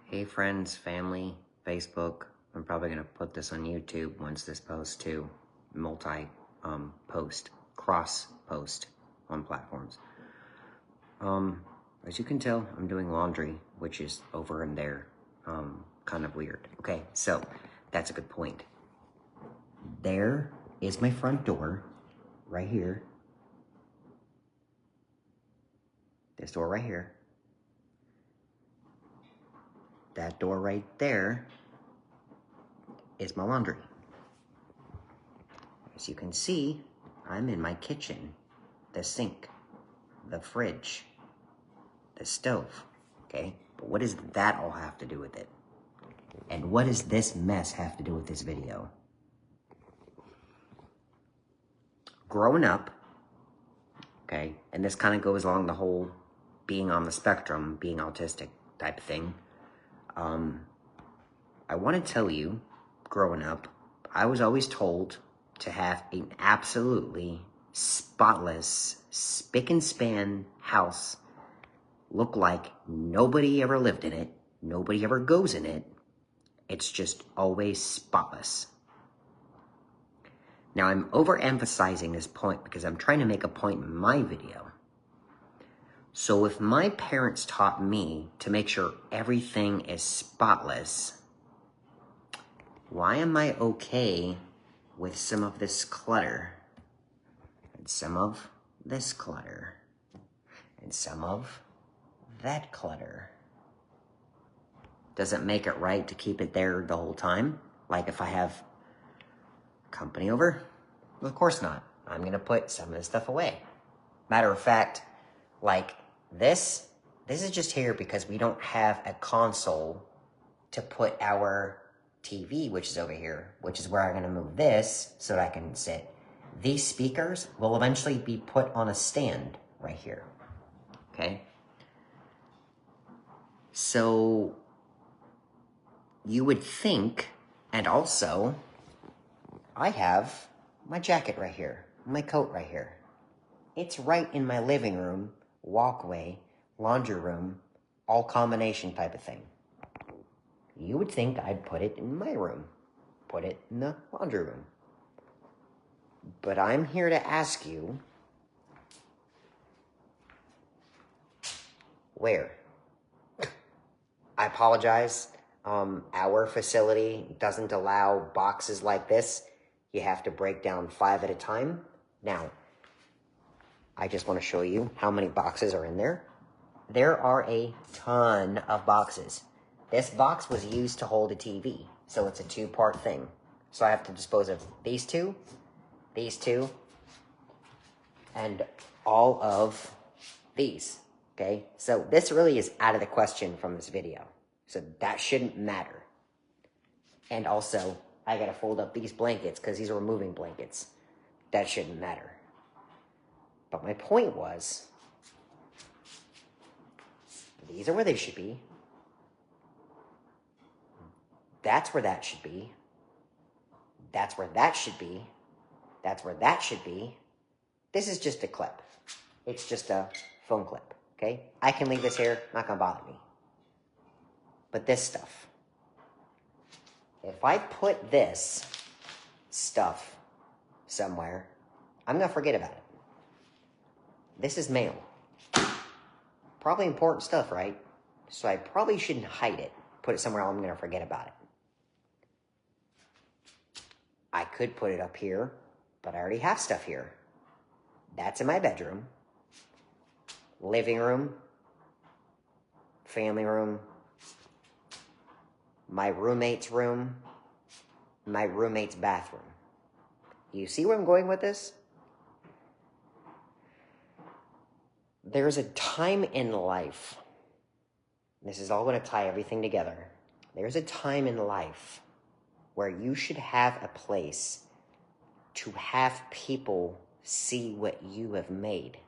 Hey friends, family, Facebook. I'm probably going to put this on YouTube once this posts too. Post, cross post on platforms. As you can tell, I'm doing laundry, which is over in there. Kind of weird. Okay, so that's a good point. There is my front door right here. This door right here. That door right there is my laundry. As you can see, I'm in my kitchen, the sink, the fridge, the stove, okay? But what does that all have to do with it? And what does this mess have to do with this video? Growing up, okay, and this kind of goes along the whole being on the spectrum, being autistic type of thing. I want to tell you, growing up, I was always told to have an absolutely spotless, spick and span house, look like nobody ever lived in it, nobody ever goes in it. It's just always spotless. Now, I'm overemphasizing this point because I'm trying to make a point in my video. So if my parents taught me to make sure everything is spotless, why am I okay with some of this clutter and some of this clutter and some of that clutter? Does it make it right to keep it there the whole time? Like if I have company over? Well, of course not. I'm gonna put some of this stuff away. Matter of fact, like this is just here because we don't have a console to put our TV, which is over here, which is where I'm gonna move this so that I can sit. These speakers will eventually be put on a stand right here, okay? So you would think, and also, I have my jacket right here, my coat right here. It's right in my living room, walkway, laundry room, all combination type of thing. You would think I'd put it in my room, put it in the laundry room. But I'm here to ask you, where? I apologize. Our facility doesn't allow boxes like this. You have to break down 5 at a time. Now, I just want to show you how many boxes are in there. There are a ton of boxes. This box was used to hold a TV, so it's a 2-part thing. So I have to dispose of these two, and all of these, okay? So this really is out of the question from this video. So that shouldn't matter. And also, I gotta fold up these blankets because these are moving blankets. That shouldn't matter. But my point was, these are where they should be. That's where that should be. That's where that should be. That's where that should be. This is just a clip. It's just a phone clip, okay? I can leave this here, not gonna bother me. But this stuff, if I put this stuff somewhere, I'm gonna forget about it. This is mail. Probably important stuff, right? So I probably shouldn't hide it. Put it somewhere I'm gonna forget about it. I could put it up here, but I already have stuff here. That's in my bedroom, living room, family room, my roommate's room, my roommate's bathroom. You see where I'm going with this? There's a time in life, this is all going to tie everything together. There's a time in life where you should have a place to have people see what you have made.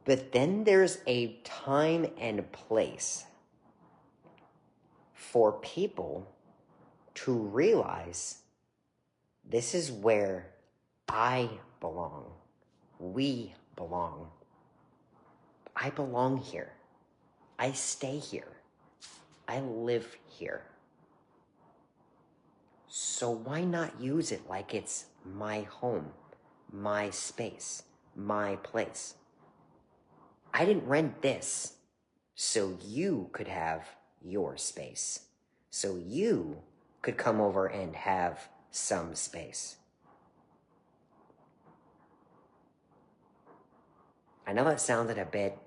But then there's a time and place for people to realize this is where I belong. We belong. I belong here. I stay here. I live here. So why not use it like it's my home, my space, my place? I didn't rent this so you could have your space, so you could come over and have some space. I know that sounded a bit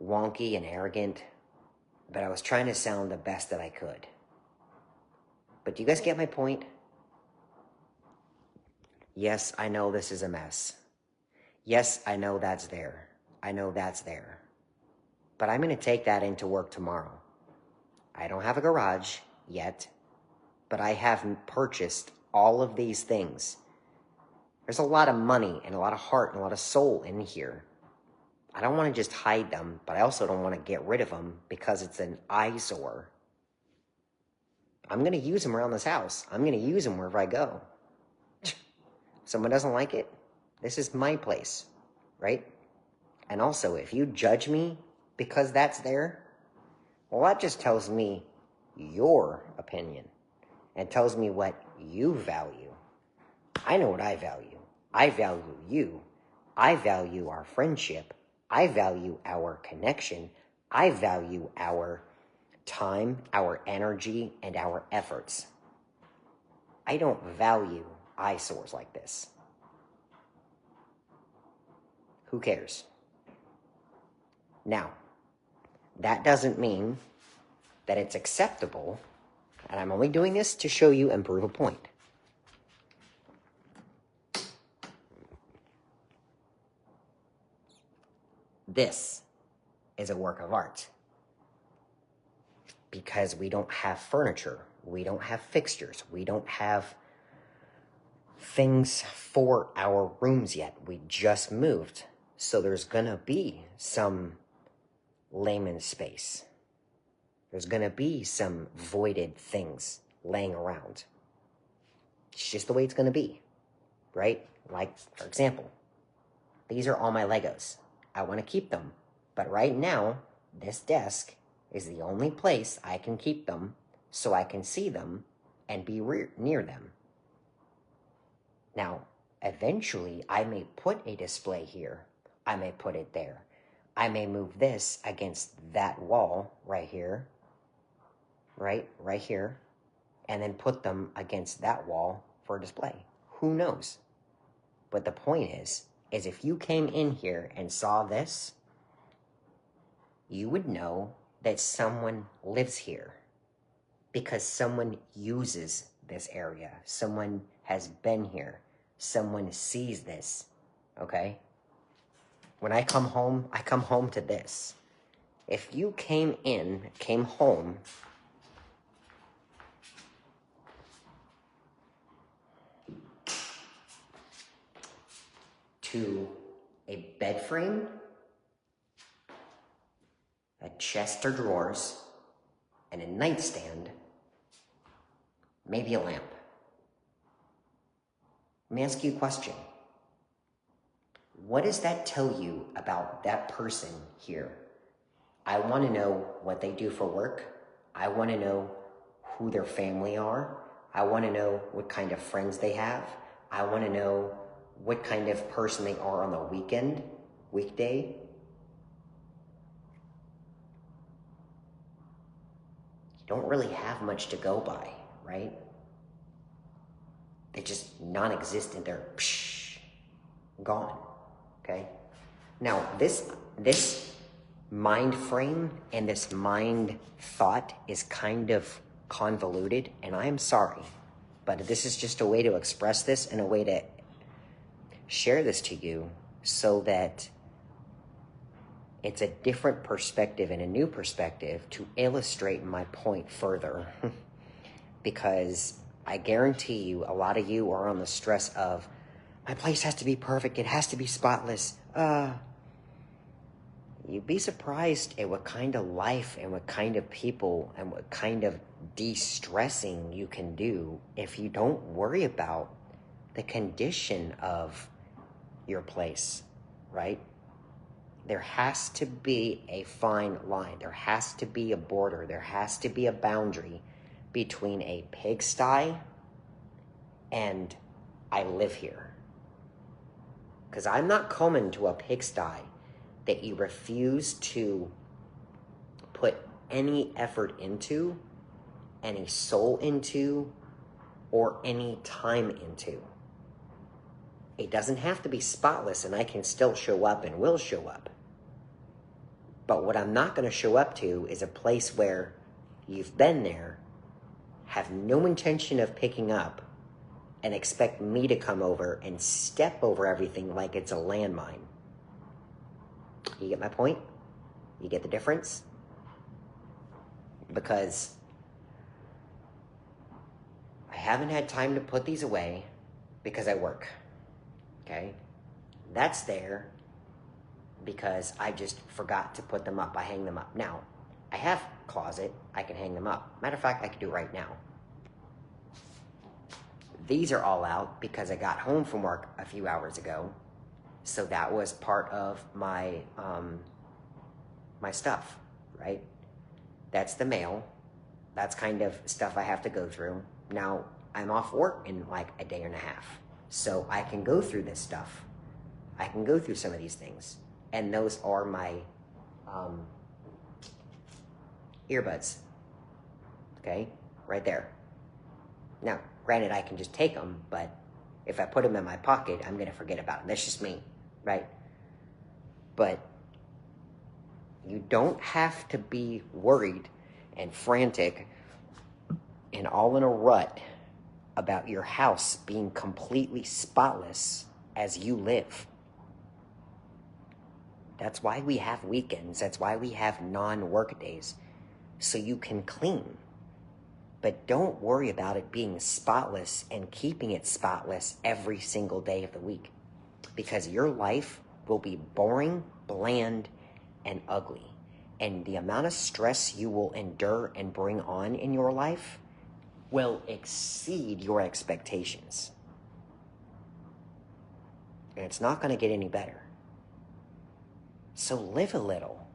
wonky and arrogant, but I was trying to sound the best that I could. But do you guys get my point? Yes, I know this is a mess. Yes, I know that's there. I know that's there. But I'm going to take that into work tomorrow. I don't have a garage yet, but I have purchased all of these things. There's a lot of money and a lot of heart and a lot of soul in here. I don't want to just hide them, but I also don't want to get rid of them because it's an eyesore. I'm going to use them around this house. I'm going to use them wherever I go. Someone doesn't like it, this is my place, right? And also, if you judge me because that's there, well, that just tells me your opinion and tells me what you value. I know what I value. I value you. I value our friendship. I value our connection. I value our time, our energy, and our efforts. I don't value eyesores like this. Who cares? Now, that doesn't mean that it's acceptable, and I'm only doing this to show you and prove a point. This is a work of art because we don't have furniture, we don't have fixtures, we don't have things for our rooms yet. We just moved, so there's gonna be some layman space. There's gonna be some voided things laying around. It's just the way it's gonna be, right? Like, for example, these are all my Legos. I want to keep them, but right now, this desk is the only place I can keep them so I can see them and be near them. Now, eventually, I may put a display here. I may put it there. I may move this against that wall right here, right here, and then put them against that wall for display. Who knows? But the point is if you came in here and saw this, you would know that someone lives here because someone uses this area. Someone has been here. Someone sees this, okay? When I come home to this. If you came home to a bed frame, a chest or drawers, and a nightstand, maybe a lamp. Let me ask you a question. What does that tell you about that person here? I want to know what they do for work. I want to know who their family are. I want to know what kind of friends they have. I want to know what kind of person they are on the weekday. You don't really have much to go by, right? They just non-existent. They're gone, okay? Now, this mind frame and this mind thought is kind of convoluted, and I'm sorry, but this is just a way to express this and a way to share this to you so that it's a different perspective and a new perspective to illustrate my point further. Because I guarantee you, a lot of you are on the stress of, my place has to be perfect, it has to be spotless. You'd be surprised at what kind of life and what kind of people and what kind of de-stressing you can do if you don't worry about the condition of your place, right? there has to be a fine line. There has to be a border. There has to be a boundary between a pigsty and I live here. Because I'm not coming to a pigsty that you refuse to put any effort into, any soul into, or any time into. It doesn't have to be spotless, and I can still show up and will show up. But what I'm not going to show up to is a place where you've been there, have no intention of picking up, and expect me to come over and step over everything like it's a landmine. You get my point? You get the difference? Because I haven't had time to put these away because I work. Okay? That's there because I just forgot to put them up. I hang them up. Now, I have a closet. I can hang them up. Matter of fact, I can do it right now. These are all out because I got home from work a few hours ago. So that was part of my my stuff, right? That's the mail. That's kind of stuff I have to go through. Now, I'm off work in like a day and a half. So I can go through this stuff. I can go through some of these things. And those are my earbuds. Okay? Right there. Now, granted, I can just take them, but if I put them in my pocket, I'm going to forget about them. That's just me, right? But you don't have to be worried and frantic and all in a rut about your house being completely spotless as you live. That's why we have weekends. That's why we have non-work days, so you can clean. But don't worry about it being spotless and keeping it spotless every single day of the week, because your life will be boring, bland, and ugly. And the amount of stress you will endure and bring on in your life will exceed your expectations. And it's not going to get any better. So live a little.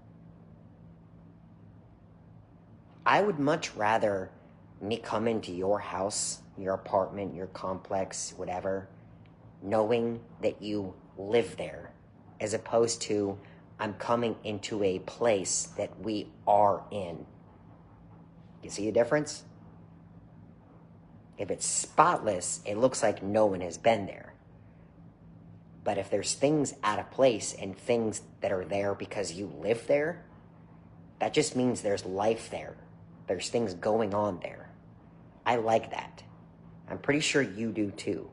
I would much rather me come into your house, your apartment, your complex, whatever, knowing that you live there, as opposed to I'm coming into a place that we are in. You see the difference? If it's spotless, it looks like no one has been there. But if there's things out of place and things that are there because you live there, that just means there's life there. There's things going on there. I like that. I'm pretty sure you do too.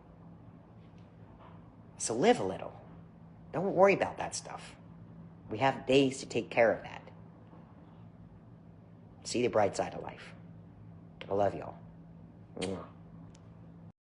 So live a little. Don't worry about that stuff. We have days to take care of that. See the bright side of life. I love y'all. Mwah.